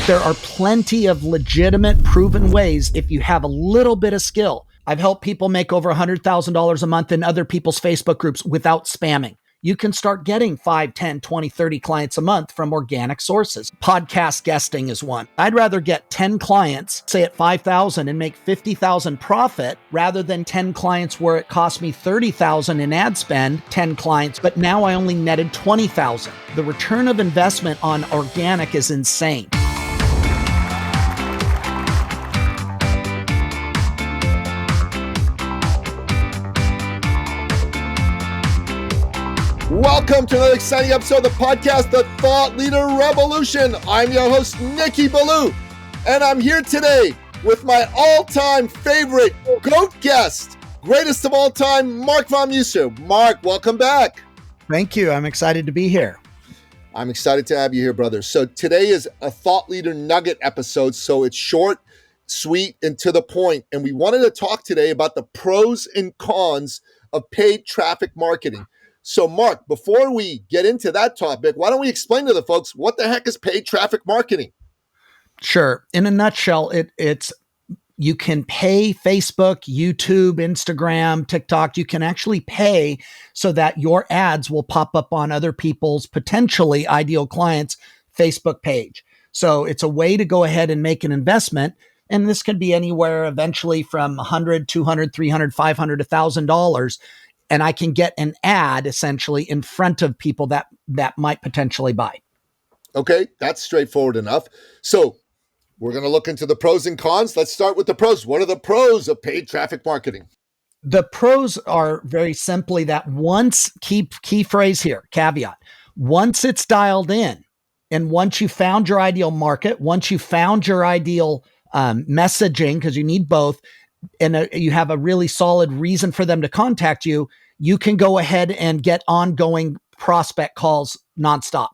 There are plenty of legitimate, proven ways if you have a little bit of skill. I've helped people make over $100,000 a month in other people's Facebook groups without spamming. You can start getting 5, 10, 20, 30 clients a month from organic sources. Podcast guesting is one. I'd rather get 10 clients, say at 5,000 and make 50,000 profit rather than 10 clients where it cost me 30,000 in ad spend, 10 clients, but now I only netted 20,000. The return of investment on organic is insane. Welcome to another exciting episode of the podcast, The Thought Leader Revolution. I'm your host, Nicky Ballou, and I'm here today with my all-time favorite GOAT guest, greatest of all time, Marc von Musser. Marc, welcome back. Thank you. I'm excited to be here. I'm excited to have you here, brother. So today is a Thought Leader Nugget episode, so it's short, sweet, and to the point. And we wanted to talk today about the pros and cons of paid traffic marketing. So, Marc, before we get into that topic, why don't we explain to the folks what the heck is paid traffic marketing? Sure. In a nutshell, it's you can pay Facebook, YouTube, Instagram, TikTok. You can actually pay so that your ads will pop up on other people's potentially ideal clients' Facebook page. So it's a way to go ahead and make an investment. And this can be anywhere eventually from $100, $200, $300, $500, $1,000. And I can get an ad essentially in front of people that might potentially buy. Okay, that's straightforward enough. So we're going to look into the pros and cons. Let's start with the pros. What are the pros of paid traffic marketing? The pros are very simply that once, key phrase here, caveat, once it's dialed in and once you found your ideal market, once you found your ideal messaging, because you need both, and you have a really solid reason for them to contact you, you can go ahead and get ongoing prospect calls nonstop.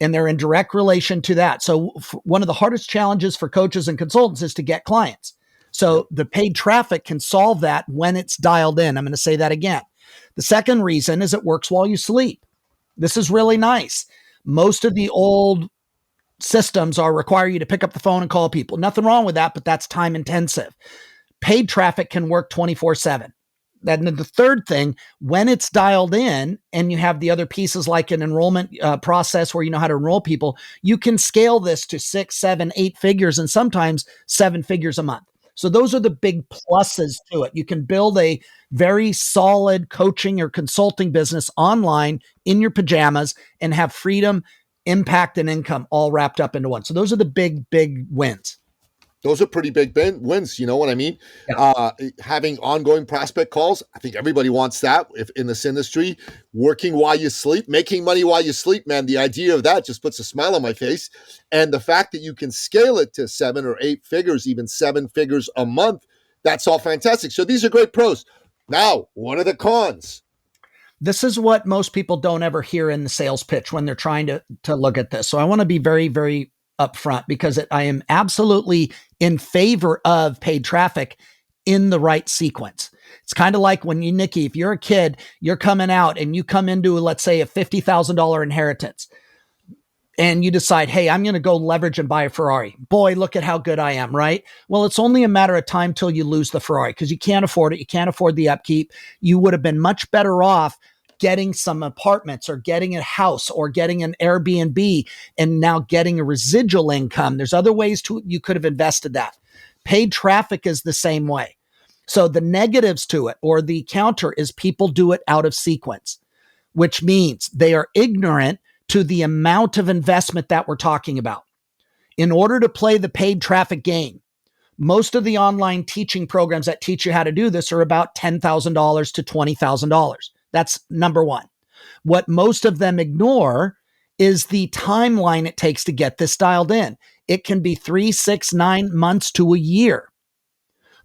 And they're in direct relation to that. So one of the hardest challenges for coaches and consultants is to get clients. So the paid traffic can solve that when it's dialed in. I'm going to say that again. The second reason is it works while you sleep. This is really nice. Most of the old systems require you to pick up the phone and call people. Nothing wrong with that, but that's time intensive. Paid traffic can work 24/7. Then the third thing, when it's dialed in and you have the other pieces like an enrollment process where you know how to enroll people, you can scale this to 6, 7, 8 figures and sometimes 7 figures a month. So those are the big pluses to it. You can build a very solid coaching or consulting business online in your pajamas and have freedom, impact, and income all wrapped up into one. So those are the big wins. Those are pretty big wins. You know what I mean? Yeah. Having ongoing prospect calls. I think everybody wants that if in this industry. Working while you sleep, making money while you sleep, man. The idea of that just puts a smile on my face. And the fact that you can scale it to 7 or 8 figures, even 7 figures a month, that's all fantastic. So these are great pros. Now, what are the cons? This is what most people don't ever hear in the sales pitch when they're trying to look at this. So I want to be very, very upfront because I am absolutely in favor of paid traffic in the right sequence. It's kind of like when Nicky, if you're a kid, you're coming out and you come into, let's say, a $50,000 inheritance and you decide, hey, I'm going to go leverage and buy a Ferrari. Boy, look at how good I am, right? Well, it's only a matter of time till you lose the Ferrari because you can't afford it. You can't afford the upkeep. You would have been much better off getting some apartments or getting a house or getting an Airbnb and now getting a residual income. There's other ways you could have invested that. Paid traffic is the same way. So the negatives to it or the counter is people do it out of sequence, which means they are ignorant to the amount of investment that we're talking about. In order to play the paid traffic game, most of the online teaching programs that teach you how to do this are about $10,000 to $20,000. That's number one. What most of them ignore is the timeline it takes to get this dialed in. It can be 3, 6, 9 months to a year.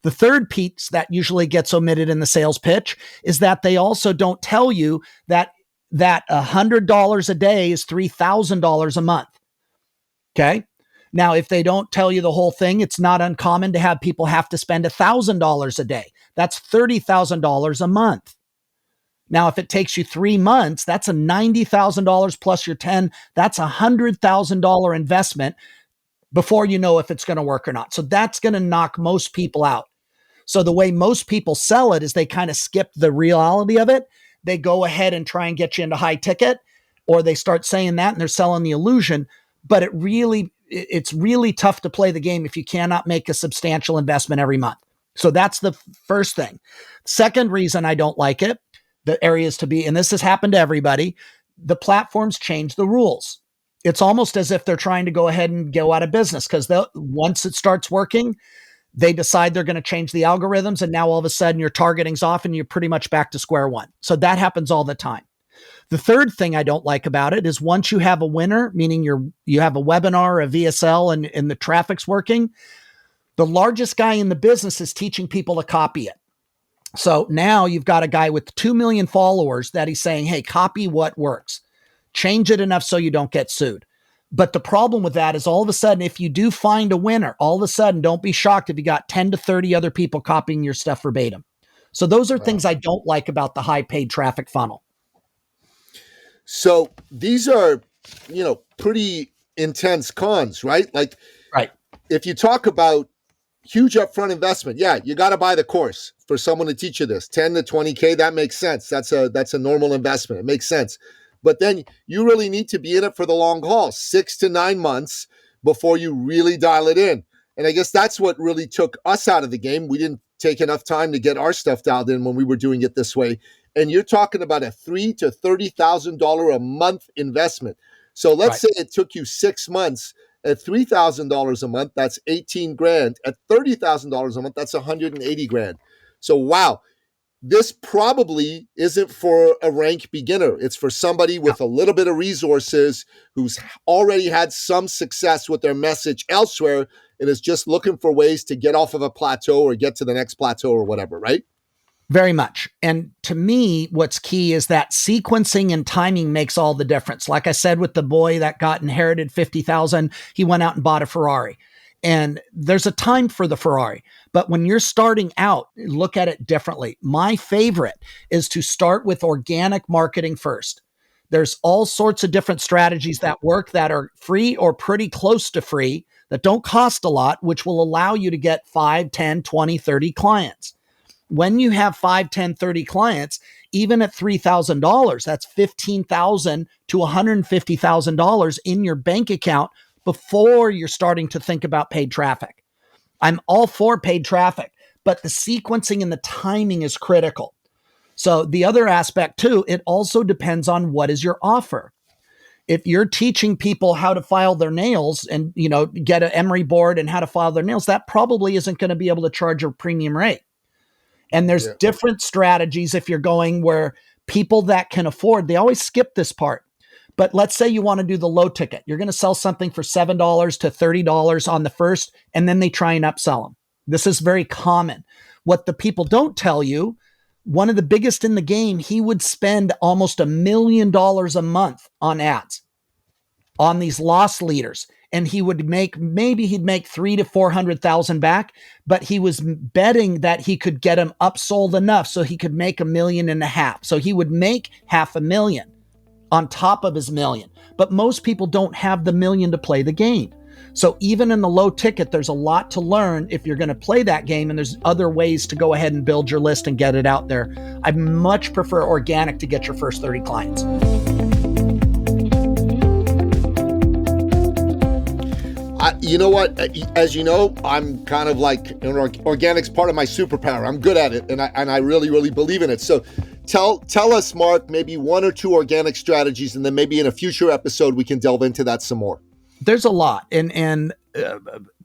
The third piece that usually gets omitted in the sales pitch is that they also don't tell you that $100 a day is $3,000 a month. Okay. Now, if they don't tell you the whole thing, it's not uncommon to have people have to spend $1,000 a day. That's $30,000 a month. Now, if it takes you 3 months, that's a $90,000 plus your 10. That's $100,000 investment before you know if it's going to work or not. So that's going to knock most people out. So the way most people sell it is they kind of skip the reality of it. They go ahead and try and get you into high ticket, or they start saying that and they're selling the illusion. But it's really tough to play the game if you cannot make a substantial investment every month. So that's the first thing. Second reason I don't like it, the areas to be, and this has happened to everybody, the platforms change the rules. It's almost as if they're trying to go ahead and go out of business because once it starts working, they decide they're going to change the algorithms. And now all of a sudden your targeting's off and you're pretty much back to square one. So that happens all the time. The third thing I don't like about it is once you have a winner, meaning you have a webinar, a VSL, and the traffic's working, the largest guy in the business is teaching people to copy it. So now you've got a guy with 2 million followers that he's saying, hey, copy what works. Change it enough so you don't get sued. But the problem with that is all of a sudden, if you do find a winner, all of a sudden, don't be shocked if you got 10 to 30 other people copying your stuff verbatim. So those are things I don't like about the high paid traffic funnel. So these are, pretty intense cons, right? Like, right. If you talk about huge upfront investment, yeah, you got to buy the course for someone to teach you this, 10 to 20K. That makes sense. That's a normal investment. It makes sense. But then you really need to be in it for the long haul, 6 to 9 months before you really dial it in. And I guess that's what really took us out of the game. We didn't take enough time to get our stuff dialed in when we were doing it this way. And you're talking about a $3,000 to $30,000 a month investment. So let's say it took you 6 months at $3,000 a month. That's 18 grand. At $30,000 a month, that's 180 grand. So wow. This probably isn't for a rank beginner. It's for somebody with a little bit of resources who's already had some success with their message elsewhere and is just looking for ways to get off of a plateau or get to the next plateau or whatever, right? Very much. And to me, what's key is that sequencing and timing makes all the difference. Like I said, with the boy that got inherited 50,000, he went out and bought a Ferrari. And there's a time for the Ferrari. But when you're starting out, look at it differently. My favorite is to start with organic marketing first. There's all sorts of different strategies that work that are free or pretty close to free that don't cost a lot, which will allow you to get 5, 10, 20, 30 clients. When you have 5, 10, 30 clients, even at $3,000, that's $15,000 to $150,000 in your bank account before you're starting to think about paid traffic. I'm all for paid traffic, but the sequencing and the timing is critical. So the other aspect too, it also depends on what is your offer. If you're teaching people how to file their nails and, get an emery board and how to file their nails, that probably isn't going to be able to charge a premium rate. And there's different strategies if you're going where people that can afford, they always skip this part. But let's say you want to do the low ticket. You're going to sell something for $7 to $30 on the first, and then they try and upsell them. This is very common. What the people don't tell you, one of the biggest in the game, he would spend almost $1 million a month on ads on these loss leaders. And he would he'd make 300,000 to 400,000 back, but he was betting that he could get them upsold enough so he could make $1.5 million. So he would make $500,000 on top of his $1 million. But most people don't have the $1 million to play the game. So even in the low ticket, there's a lot to learn if you're going to play that game. And there's other ways to go ahead and build your list and get it out there. I much prefer organic to get your first 30 clients. You know what? As you know, I'm kind of like, organic's part of my superpower. I'm good at it, and I really, really believe in it. So tell us, Marc, maybe 1 or 2 organic strategies, and then maybe in a future episode, we can delve into that some more. There's a lot. And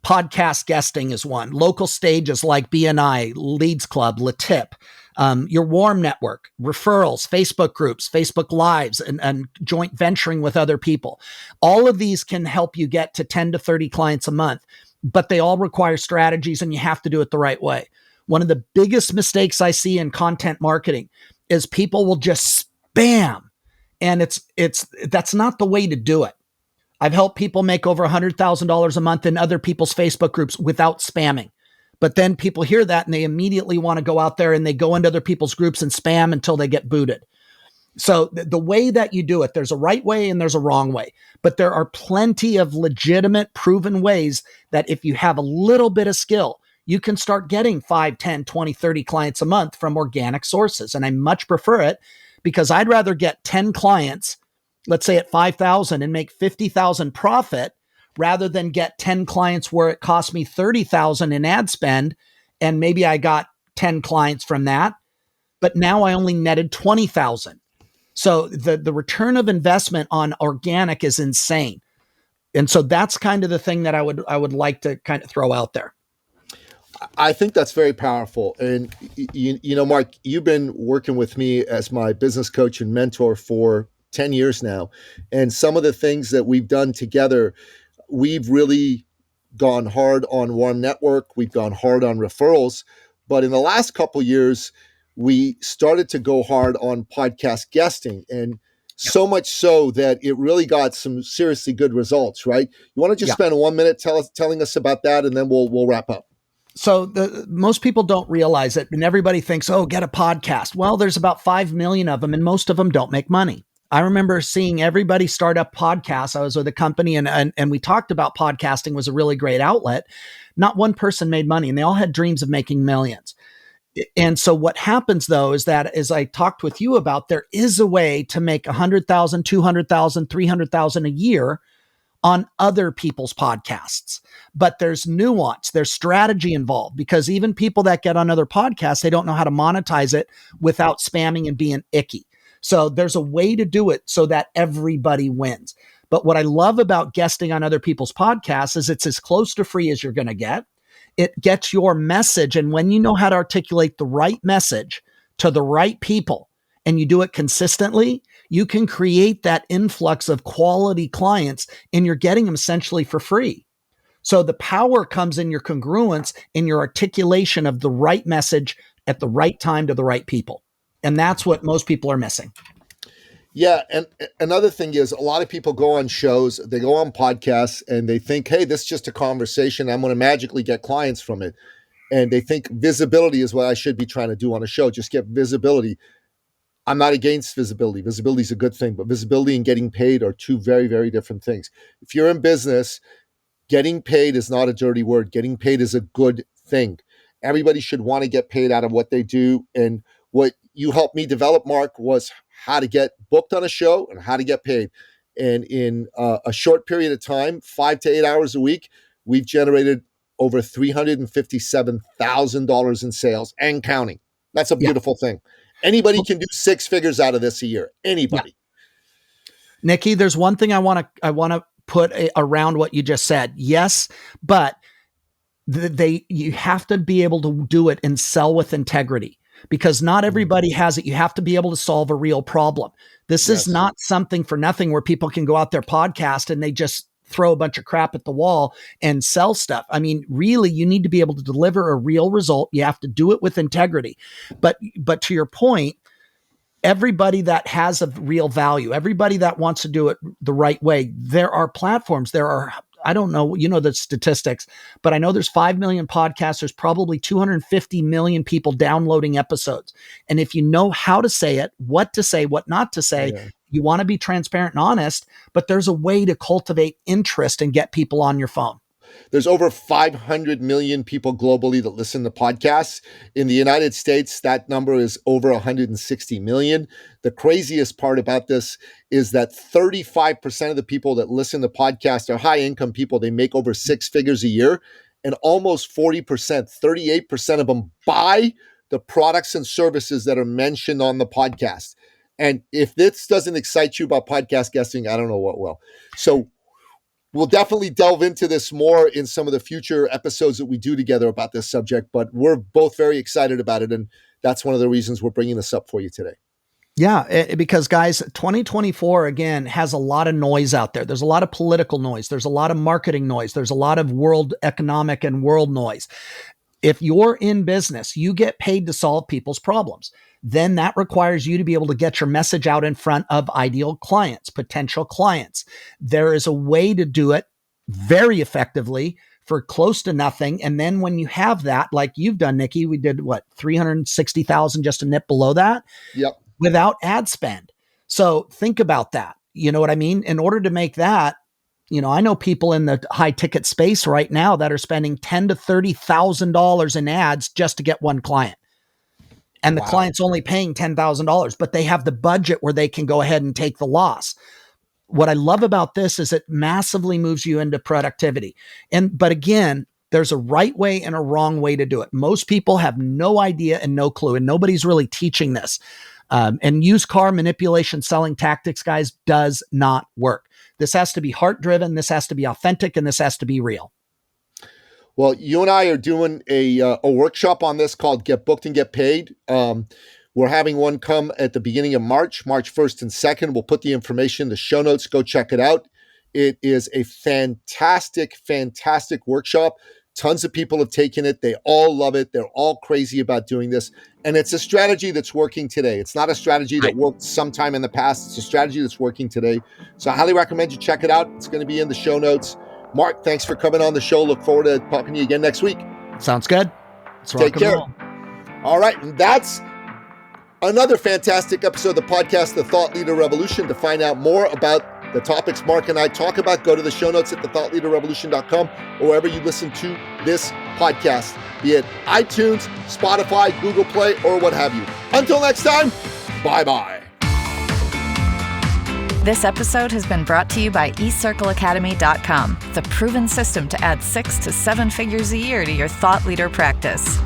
podcast guesting is one. Local stages like BNI, Leads Club, LaTip, your warm network, referrals, Facebook groups, Facebook Lives, and joint venturing with other people. All of these can help you get to 10 to 30 clients a month, but they all require strategies and you have to do it the right way. One of the biggest mistakes I see in content marketing is people will just spam, and that's not the way to do it. I've helped people make over $100,000 a month in other people's Facebook groups without spamming. But then people hear that and they immediately want to go out there and they go into other people's groups and spam until they get booted. So the way that you do it, there's a right way and there's a wrong way, but there are plenty of legitimate proven ways that if you have a little bit of skill, you can start getting 5, 10, 20, 30 clients a month from organic sources. And I much prefer it because I'd rather get 10 clients, let's say at 5,000 and make 50,000 profit rather than get 10 clients where it cost me 30,000 in ad spend. And maybe I got 10 clients from that, but now I only netted 20,000. So the return of investment on organic is insane. And so that's kind of the thing that I would like to kind of throw out there. I think that's very powerful. And, Marc, you've been working with me as my business coach and mentor for 10 years now. And some of the things that we've done together, we've really gone hard on Warm Network. We've gone hard on referrals. But in the last couple of years, we started to go hard on podcast guesting. And so much so that it really got some seriously good results, right? You want to just spend 1 minute telling us about that, and then we'll wrap up. So most people don't realize it, and everybody thinks, oh, get a podcast. Well, there's about 5 million of them, and most of them don't make money. I remember seeing everybody start up podcasts. I was with a company, and we talked about podcasting was a really great outlet. Not one person made money, and they all had dreams of making millions. And so what happens, though, is that as I talked with you about, there is a way to make 100,000, 200,000, 300,000 a year on other people's podcasts. But there's nuance, there's strategy involved, because even people that get on other podcasts, they don't know how to monetize it without spamming and being icky. So there's a way to do it so that everybody wins. But what I love about guesting on other people's podcasts is it's as close to free as you're going to get. It gets your message. And when you know how to articulate the right message to the right people and you do it consistently, you can create that influx of quality clients and you're getting them essentially for free. So the power comes in your congruence, in your articulation of the right message at the right time to the right people. And that's what most people are missing. Yeah. And another thing is a lot of people go on shows, they go on podcasts and they think, hey, this is just a conversation. I'm going to magically get clients from it. And they think visibility is what I should be trying to do on a show. Just get visibility. I'm not against visibility. Visibility is a good thing, but visibility and getting paid are two very, very different things. If you're in business, getting paid is not a dirty word. Getting paid is a good thing. Everybody should want to get paid out of what they do. And what you helped me develop, Marc, was how to get booked on a show and how to get paid. And in a short period of time, 5 to 8 hours a week, we've generated over $357,000 in sales and counting. That's a beautiful thing. Anybody can do 6 figures out of this a year. Anybody. Nikki, there's one thing I want to put around what you just said. Yes, but you have to be able to do it and sell with integrity, because not everybody has it. You have to be able to solve a real problem. This is not something for nothing where people can go out their podcast and they just throw a bunch of crap at the wall and sell stuff. I mean, really, you need to be able to deliver a real result. You have to do it with integrity. But to your point, everybody that has a real value, everybody that wants to do it the right way, there are platforms, there are, I don't know, the statistics, but I know there's 5 million podcasts. There's probably 250 million people downloading episodes. And if you know how to say it, what to say, what not to say, you want to be transparent and honest, but there's a way to cultivate interest and get people on your phone. There's over 500 million people globally that listen to podcasts. In the United States, that number is over 160 million. The craziest part about this is that 35% of the people that listen to podcasts are high income people. They make over 6 figures a year. And almost 40%, 38% of them buy the products and services that are mentioned on the podcast. And if this doesn't excite you about podcast guesting, I don't know what will. So we'll definitely delve into this more in some of the future episodes that we do together about this subject, but we're both very excited about it. And that's one of the reasons we're bringing this up for you today. Yeah, because guys, 2024, again, has a lot of noise out there. There's a lot of political noise. There's a lot of marketing noise. There's a lot of world economic and world noise. If you're in business, you get paid to solve people's problems. Then that requires you to be able to get your message out in front of ideal clients, potential clients. There is a way to do it very effectively for close to nothing. And then when you have that, like you've done, Nikki, we did 360,000 just a nip below that. Yep. Without ad spend. So think about that. You know what I mean? In order to make that, I know people in the high ticket space right now that are spending $10,000 to $30,000 in ads just to get one client. And the client's only paying $10,000, but they have the budget where they can go ahead and take the loss. What I love about this is it massively moves you into productivity. But again, there's a right way and a wrong way to do it. Most people have no idea and no clue, and nobody's really teaching this. And used car manipulation selling tactics, guys, does not work. This has to be heart driven. This has to be authentic, and this has to be real. Well, you and I are doing a workshop on this called Get Booked and Get Paid. We're having one come at the beginning of March 1st and 2nd. We'll put the information in the show notes. Go check it out. It is a fantastic, fantastic workshop. Tons of people have taken it. They all love it. They're all crazy about doing this. And it's a strategy that's working today. It's not a strategy that worked sometime in the past. It's a strategy that's working today. So I highly recommend you check it out. It's going to be in the show notes. Marc, thanks for coming on the show. Look forward to talking to you again next week. Sounds good. Take care. All right. And that's another fantastic episode of the podcast, The Thought Leader Revolution. To find out more about the topics Marc and I talk about, go to the show notes at thethoughtleaderrevolution.com or wherever you listen to this podcast, be it iTunes, Spotify, Google Play, or what have you. Until next time, bye-bye. This episode has been brought to you by eCircleAcademy.com, the proven system to add 6 to 7 figures a year to your thought leader practice.